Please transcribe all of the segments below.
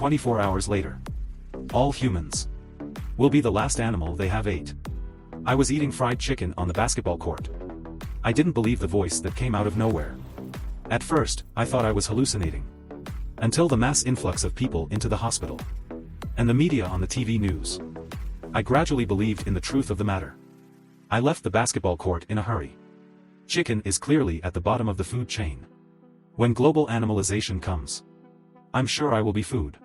24 hours later. All humans will be the last animal they have ate. I was eating fried chicken on the basketball court. I didn't believe the voice that came out of nowhere. At first, I thought I was hallucinating. Until the mass influx of people into the hospital. And the media on the TV news. I gradually believed in the truth of the matter. I left the basketball court in a hurry. Chicken is clearly at the bottom of the food chain. When global animalization comes, I'm sure I will be food.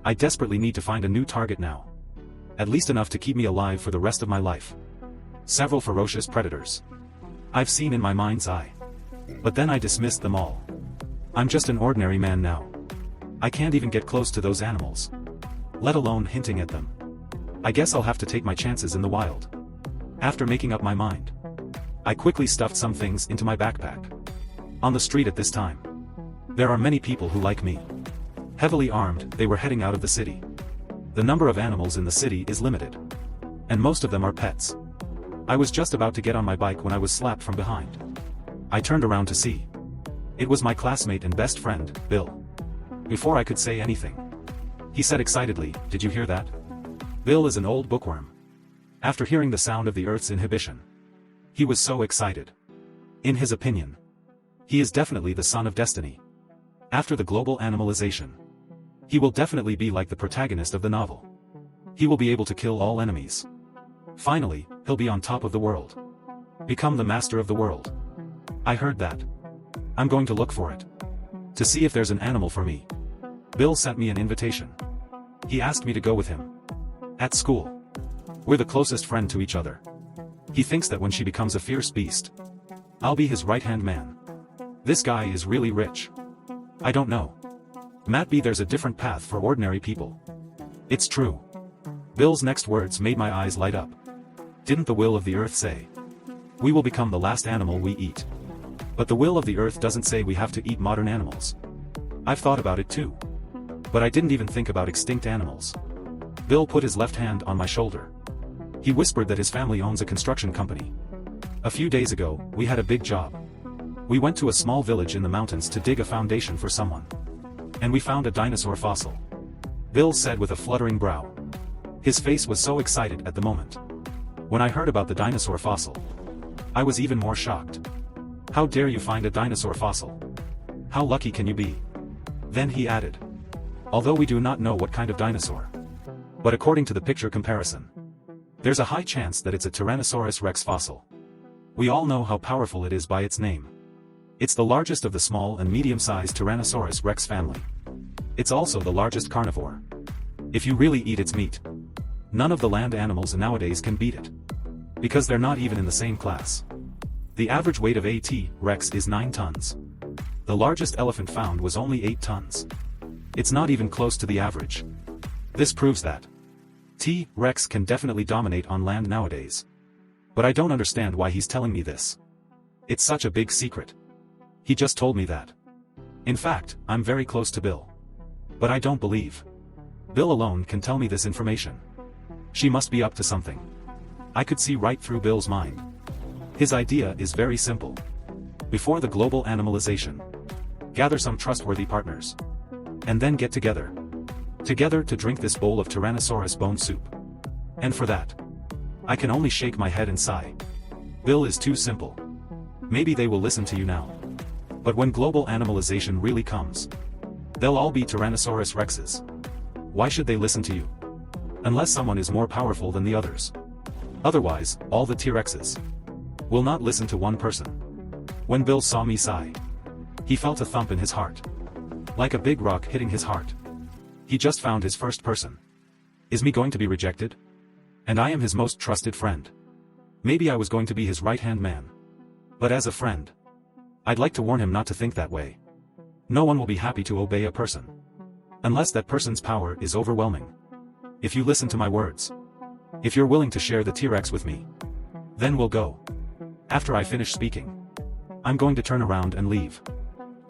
I desperately need to find a new target now. At least enough to keep me alive for the rest of my life. Several ferocious predators I've seen in my mind's eye. But then I dismissed them all. I'm just an ordinary man now. I can't even get close to those animals, let alone hinting at them. I guess I'll have to take my chances in the wild. After making up my mind, I quickly stuffed some things into my backpack. On the street at this time, there are many people who like me. Heavily armed, they were heading out of the city. The number of animals in the city is limited. And most of them are pets. I was just about to get on my bike when I was slapped from behind. I turned around to see. It was my classmate and best friend, Bill. Before I could say anything, he said excitedly, "Did you hear that?" Bill is an old bookworm. After hearing the sound of the Earth's inhibition, he was so excited. In his opinion, he is definitely the son of destiny. After the global animalization, he will definitely be like the protagonist of the novel. He will be able to kill all enemies. Finally, he'll be on top of the world. Become the master of the world. I heard that. I'm going to look for it. To see if there's an animal for me. Bill sent me an invitation. He asked me to go with him. At school. We're the closest friend to each other. He thinks that when she becomes a fierce beast, I'll be his right-hand man. This guy is really rich. I don't know. Maybe there's a different path for ordinary people. It's true. Bill's next words made my eyes light up. Didn't the will of the earth say, we will become the last animal we eat? But the will of the earth doesn't say we have to eat modern animals. I've thought about it too. But I didn't even think about extinct animals. Bill put his left hand on my shoulder. He whispered that his family owns a construction company. A few days ago, we had a big job. We went to a small village in the mountains to dig a foundation for someone. And we found a dinosaur fossil. Bill said with a fluttering brow. His face was so excited at the moment. When I heard about the dinosaur fossil, I was even more shocked. How dare you find a dinosaur fossil? How lucky can you be? Then he added. Although we do not know what kind of dinosaur. But according to the picture comparison, there's a high chance that it's a Tyrannosaurus rex fossil. We all know how powerful it is by its name. It's the largest of the small and medium-sized Tyrannosaurus rex family. It's also the largest carnivore. If you really eat its meat, none of the land animals nowadays can beat it. Because they're not even in the same class. The average weight of a T-Rex is 9 tons. The largest elephant found was only 8 tons. It's not even close to the average. This proves that T-Rex can definitely dominate on land nowadays. But I don't understand why he's telling me this. It's such a big secret. He just told me that. In fact, I'm very close to Bill. But I don't believe Bill alone can tell me this information. She must be up to something. I could see right through Bill's mind. His idea is very simple. Before the global animalization, gather some trustworthy partners. And then get together. Together to drink this bowl of Tyrannosaurus bone soup. And for that, I can only shake my head and sigh. Bill is too simple. Maybe they will listen to you now. But when global animalization really comes, they'll all be Tyrannosaurus rexes. Why should they listen to you? Unless someone is more powerful than the others. Otherwise, all the T-Rexes will not listen to one person. When Bill saw me sigh, he felt a thump in his heart. Like a big rock hitting his heart. He just found his first person. Is me going to be rejected? And I am his most trusted friend. Maybe I was going to be his right-hand man. But as a friend, I'd like to warn him not to think that way. No one will be happy to obey a person. Unless that person's power is overwhelming. If you listen to my words. If you're willing to share the T-Rex with me. Then we'll go. After I finish speaking, I'm going to turn around and leave.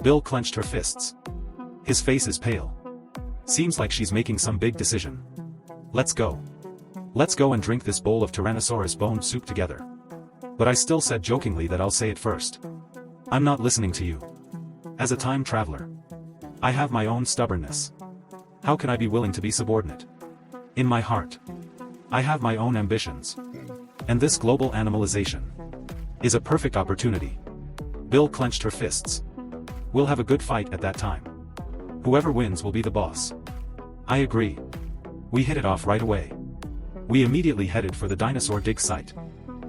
Bill clenched her fists. His face is pale. Seems like she's making some big decision. Let's go. Let's go and drink this bowl of Tyrannosaurus bone soup together. But I still said jokingly that I'll say it first. I'm not listening to you. As a time traveler, I have my own stubbornness. How can I be willing to be subordinate? In my heart, I have my own ambitions. And this global animalization is a perfect opportunity. Bill clenched her fists. We'll have a good fight at that time. Whoever wins will be the boss. I agree. We hit it off right away. We immediately headed for the dinosaur dig site.